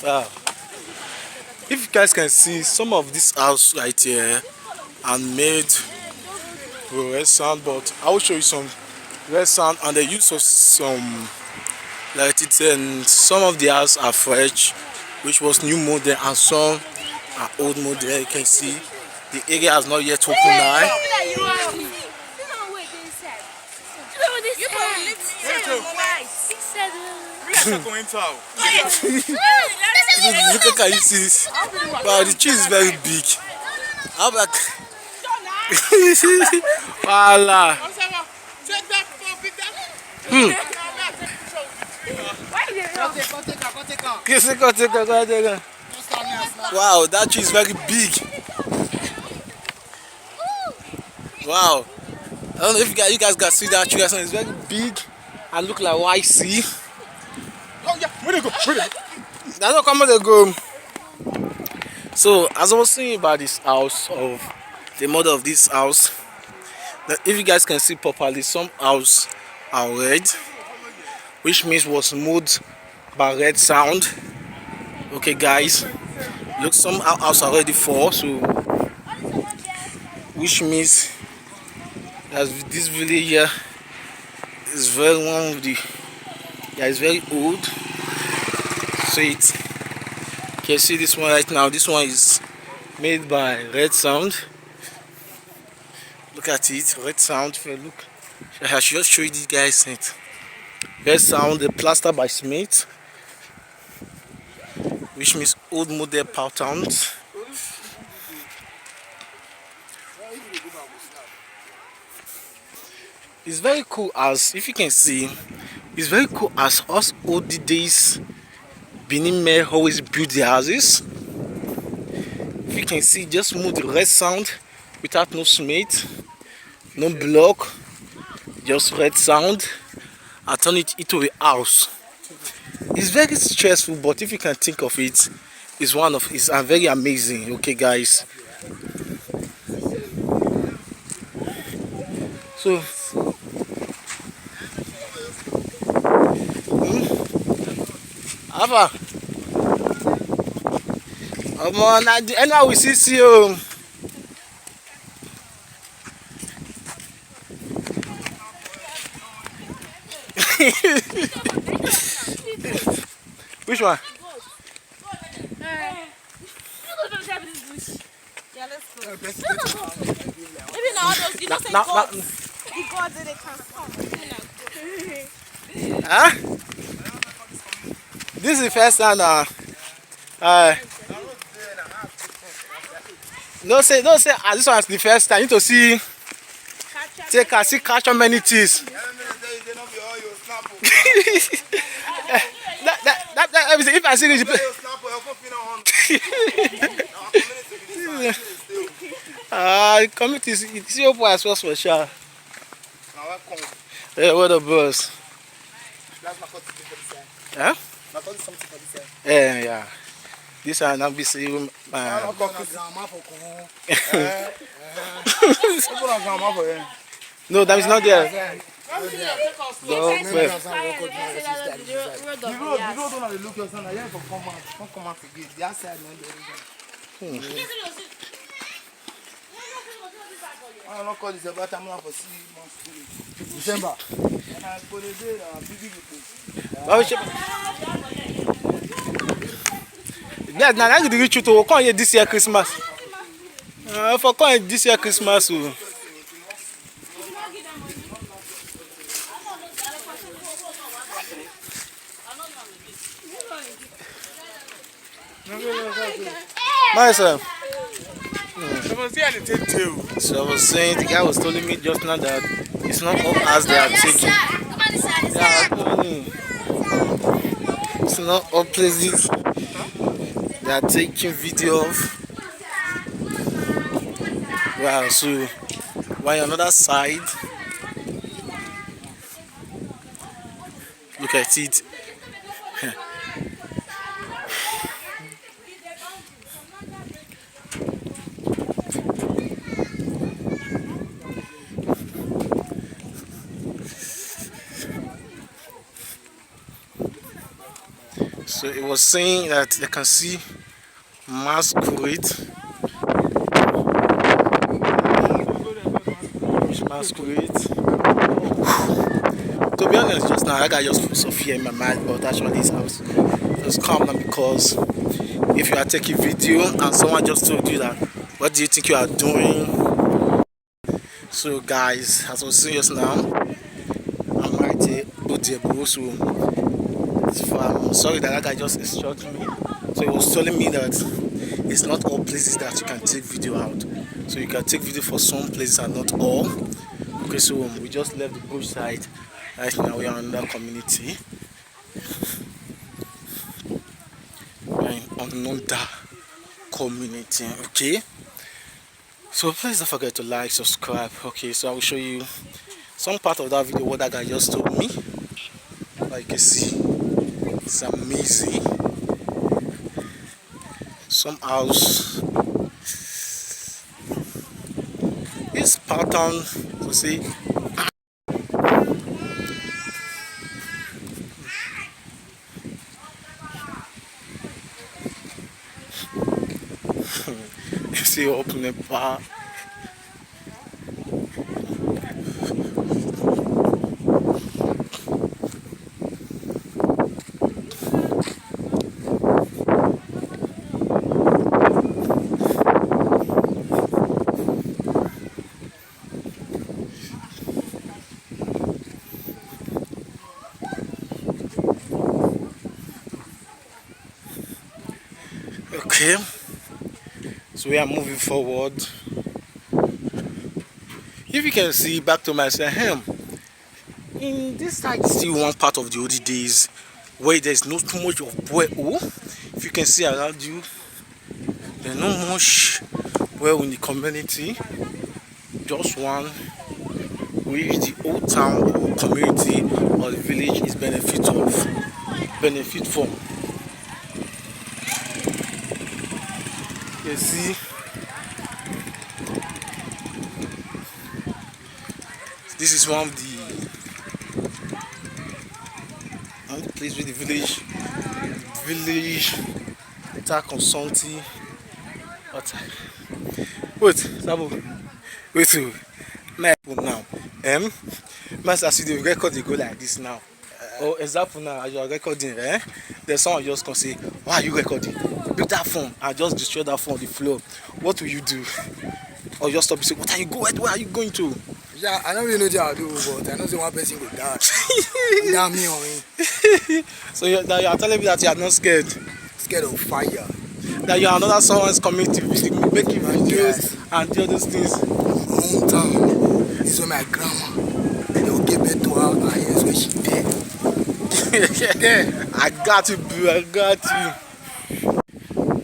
Wow. If you guys can see, some of this house right here are made with red sand, but I will show you some red sand and the use of some like it and some of the houses are fresh, which was new model, and some are old model. You can see the area has not yet opened now. Look at, can you see this? Wow, the tree is very big. How about voila. Wow, that tree is very big. Wow. I don't know if you guys can see that tree. It's very big and look like YC. Oh yeah, where they go? That's not come they go. So as I was saying about this house, of the model of this house, that if you guys can see properly, some house are red, which means was moved by red sound. Okay guys, look, some house are already fall, so which means that this village here is very one of the, yeah, it's very old. So it, you can see this one right now. This one is made by red sound. Look at it, red sound. Look, I should just show you these guys. It red sound, the plaster by Smith, which means old model patterns. It's very cool, as if you can see, it's very cool as us old days Benin men always build their houses. If you can see, just move the red sound without no cement, no block, just red sound. I turn it into a house. It's very stressful, but if you can think of it, it's very amazing. Okay guys, so Ava, anyhow we see you. Which one? Yeah, let's go. Maybe now those, you know, say gods. The gods they can come. Huh? This is the first time now. No say this one is the first time. You need to see, catch on many things. If I see this, committee, it's your boy as well for sure. Yeah, what the boss? Huh? Yeah. This are not be seeing. No, that is not there. The road don't look your son. I have to come out again. The outside not there. I don't call this about I'm not for 6 months. December. And I put it there. Yeah, now I get reach you to come here this year Christmas. For come this year Christmas. Myself. So I was saying, the guy was telling me just now that it's not all as they are taking. It's not all places they are taking video of. Wow, so why another side? Look at it. So it was saying that they can see masquerade. Masquerade. To be honest, just now I got just so fear in my mind, but actually it's just calm down, because if you are taking video and someone just told you that, what do you think you are doing? So guys, as I was saying just now, I'm right here, so I'm sorry that guy just instructed me. So he was telling me that it's not all places that you can take video out. So you can take video for some places and not all. Okay, so we just left the bush side. Right now we are in that community. We are in another community. Okay. So please don't forget to like, subscribe. Okay, so I will show you some part of that video what that guy just told me. Like you can see, it's amazing. Some house. This pattern, you see. You see, open the bar. Okay, so we are moving forward. If you can see back to myself, in this side is still one part of the old days where there's not too much of well. If you can see around you, there's not much well in the community. Just one, which the old town or community or the village is benefit from. You see, this is one of the place with the village attack consulting. But wait, Sabo, wait, my now. Master, see the record they go like this now. Oh, example now, as you are recording, there's someone just can say, why are you recording? Pick that phone and just destroy that phone on the floor. What will you do? Or just stop and say, what are you going? Where are you going to? Yeah, I don't really know what I do, but I know the one person will die. Damn me on me. So you are telling me that you are not scared? Scared of fire. That you are another someone's community making videos and do all those things. Hometown. This is where my grandma. They will give birth to her and here's where she dead. Yeah. I got you, bro. I got you.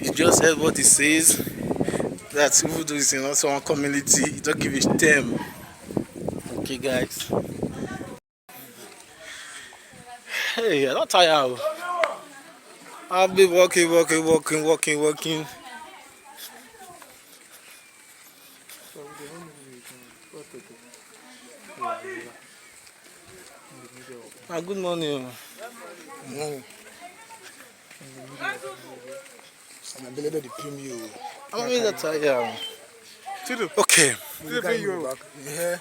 You just heard what he says. That even though it's in also one community, you don't give a damn. Okay, guys. Hey, I'm not tired. I'll be walking. Good morning. I'm available to premium. I'm really tired. Okay. Yeah.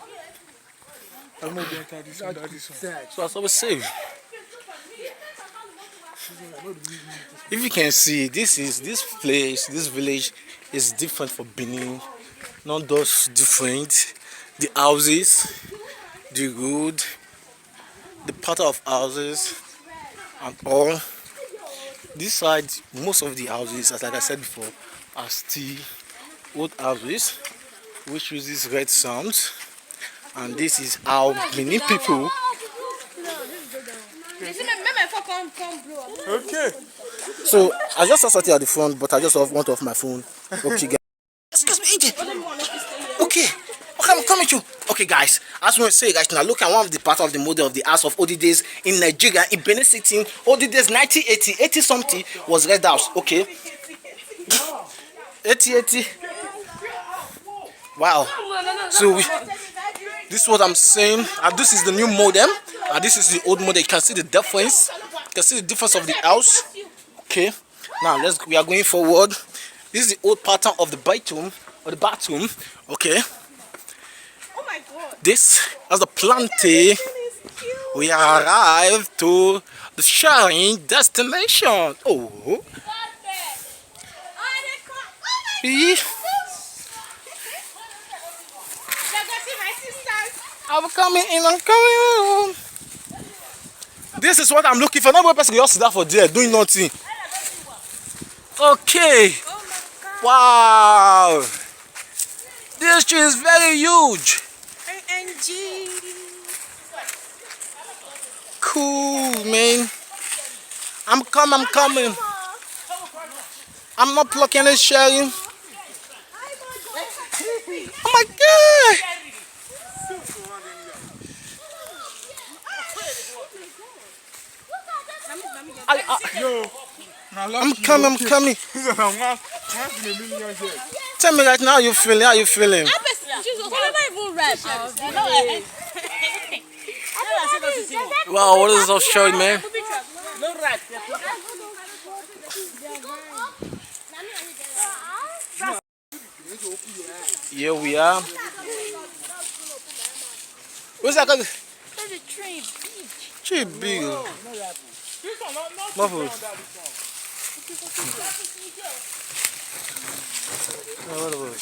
So as I was saying, if you can see, this village is different from Benin. Not those different. The houses, the road, the pattern of houses, and all. This side, most of the houses, as like I said before, are still old houses, which uses red sounds. And this is how many people. Okay. So I just saw something at the front, but I just want off my phone. Okay, guys. Excuse me, AJ. Okay. I'm coming to you. Okay, guys. As we say, guys, now look at one of the part of the model of the house of old days in Nigeria, in Benin City. Old days 1980, 80 something was Red House. Okay. 80. Wow. So this is what I'm saying. And this is the new modem. And this is the old model. You can see the difference. You can see the difference of the house. Okay, now we are going forward. This is the old pattern of the bathroom Okay, Oh my god. this is the planting. We arrived to the sharing destination. Oh, see? I'm coming in. This is what I'm looking for. Nobody person just sit down for there doing nothing. Okay. Wow. This tree is very huge. Cool, man. I'm coming. I'm not plucking and sharing. Oh my god. I'm coming. Tell me right now how you feeling? Wow, what is this showing, man? Here we are. What's that? There's a tree. Tree big. Muffled. What about it?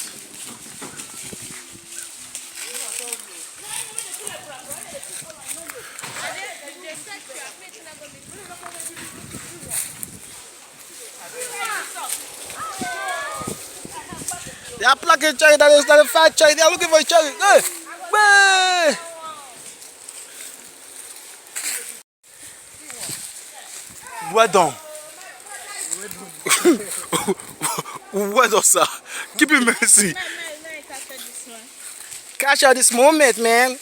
They are plucking cherry. That is not a fat cherry. They are looking for a cherry. Hey! Hey! Well done. Well done, sir. Keep it mercy. Catch out this moment, man.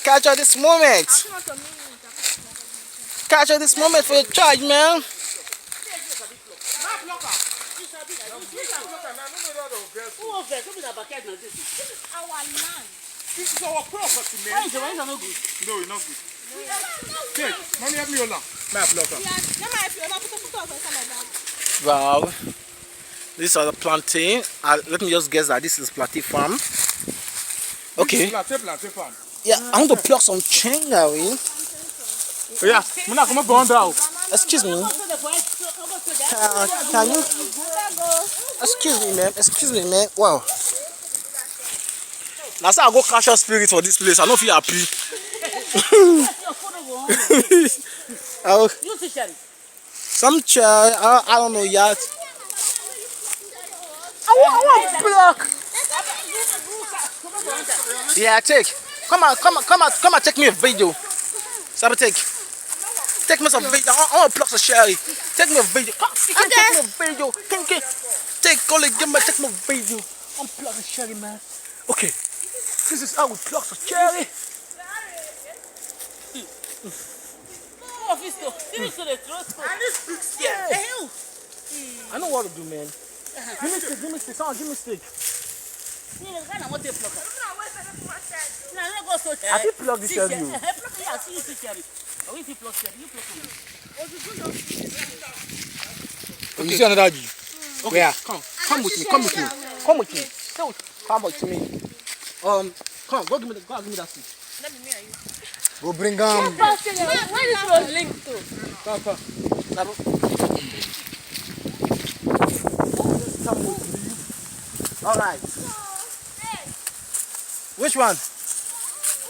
Catch out this moment. Catch out this moment for your charge, man. This is our property, man. No, it's not good. Take, mommy, help me hold on. Wow. These are the plantain. Let me just guess that this is plantain farm. Okay. Plantain farm. Yeah, I want to pluck some chengawi. Yeah, I'm not going to go down. Excuse me. Can you? Excuse me, man. Wow. Now, I go catch your spirit for this place. I don't feel happy. Some chair. I don't know yet. I want block. Yeah, take. Come on, take me a video. Sabi, take me some video. I want to pluck some sherry. Take me a video. Take me a video. Take me a video. I'm plucking sherry, man. Okay. This is how we pluck some cherry. I know what to do, man. Give me stick. Someone give me stick. I think pluck this cherry. You see another G? Okay. Where? Come with me. Come with me. Come with me. Come, go give me that stick. Go bring Where this was linked to? Come. All right. Which one?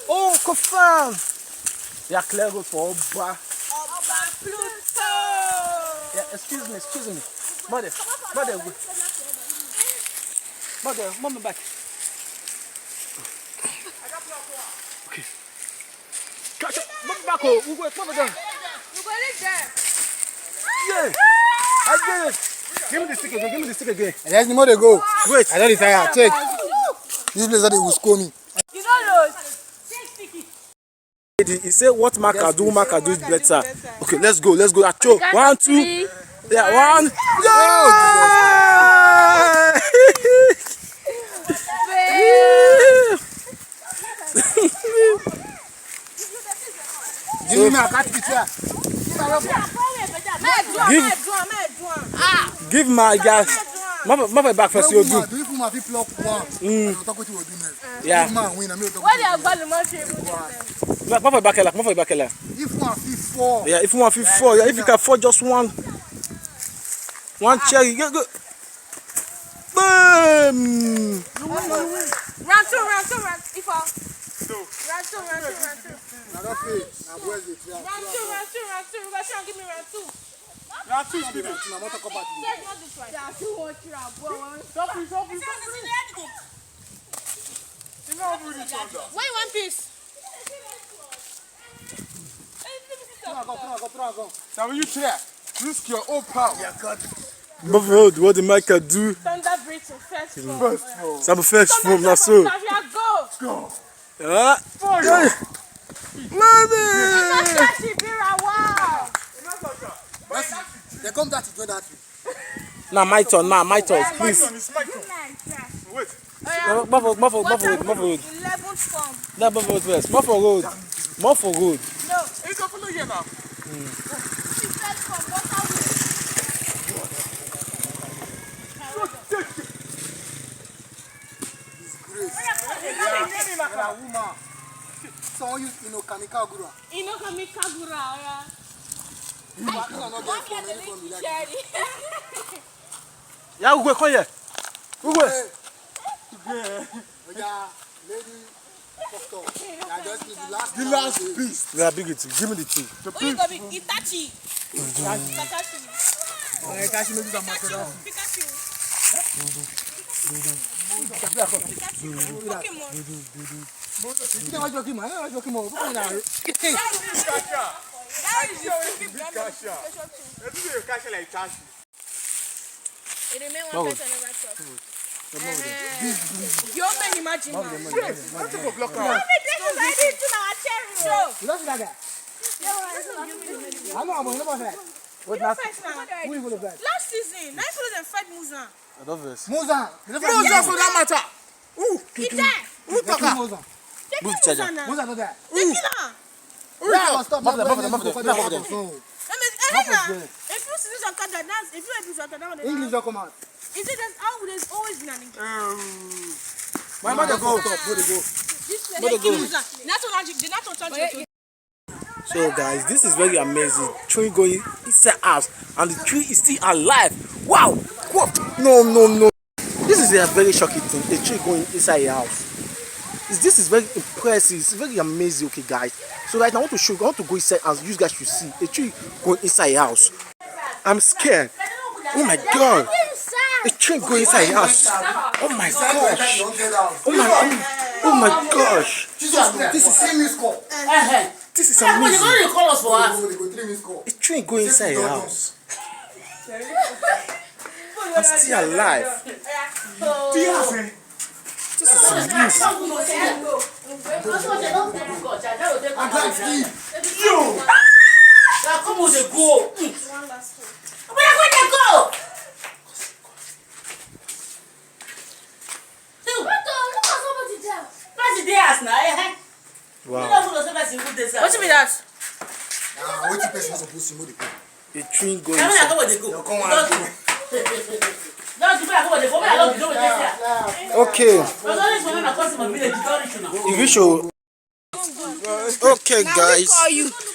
Oh, confirm. They are clear good for Oba. Pluto. Yeah, excuse me. Mother, mom back. Okay. Catch up. Mom back. Oh, we go over there. Yeah. I did it. Give me the stick again. And there's the more they go. Wait. I don't retire. Take. This place that they will score me. You don't know. He said what marker do is better. Okay, let's go. Acho. 1, 2. Yeah, 1. Go! Give my guys. My back first. You do. Do you feel my people block one? Talk with you will do next. Yeah. Man win. I mean, Why they have got the money? My back here. My back here. if one fit four. Yeah. If you want 4, yeah. If you can afford just one chair, you get good. Boom. Round two. If I. Round two. I don't pay. Now where's it? Round two. You guys trying to give me round two. Round 2 speed. I'm not talking about you. That's not this one. Stop. Why you want peace? Go. Now when you try, risk your own power. Buffalo, what the mic can do. Thunder Bridge to first floor. Some first from now so. Go. Yeah. Wow. They come that to do that. Now my turn, please. Wait. Buffalo. 11th form. That Buffalo first. Buffalo road. No. You can follow here now. First form. Woman. Someone use Kamikagura. Kamikagura, yeah. You are not getting any from like. Yeah, we go come here. We go. Yeah, lady. Just the last piece. Yeah, big it. Give me the 2. Who you gonna be? Itachi. Takashi. You open imagine. Last season, 9 and fight Musa. I love this. Musa for that matter. He died. Who talk Musa? Move charger. Musa not there. The killer. Stop. That means if you see this Akada dance, if you episode Akada, English don't come out. is it that how there's always been an English? My mother go. Where they go? This Musa. So guys, this is very amazing. Tree going inside house and the tree is still alive. Wow! What? No. This is a very shocking thing. A tree going inside a house. This is very impressive. It's very amazing. Okay, guys. So right now I want to go inside and you guys should see a tree going inside a house. I'm scared. Oh my god! A tree going inside a house. Oh my gosh! Oh my gosh! This is This is amazing. a A tree going inside a house. I'm still alive. This is amazing. Wow. What's with that? What you person supposed to know the people? A tree going inside. Okay. If you show. Okay, guys.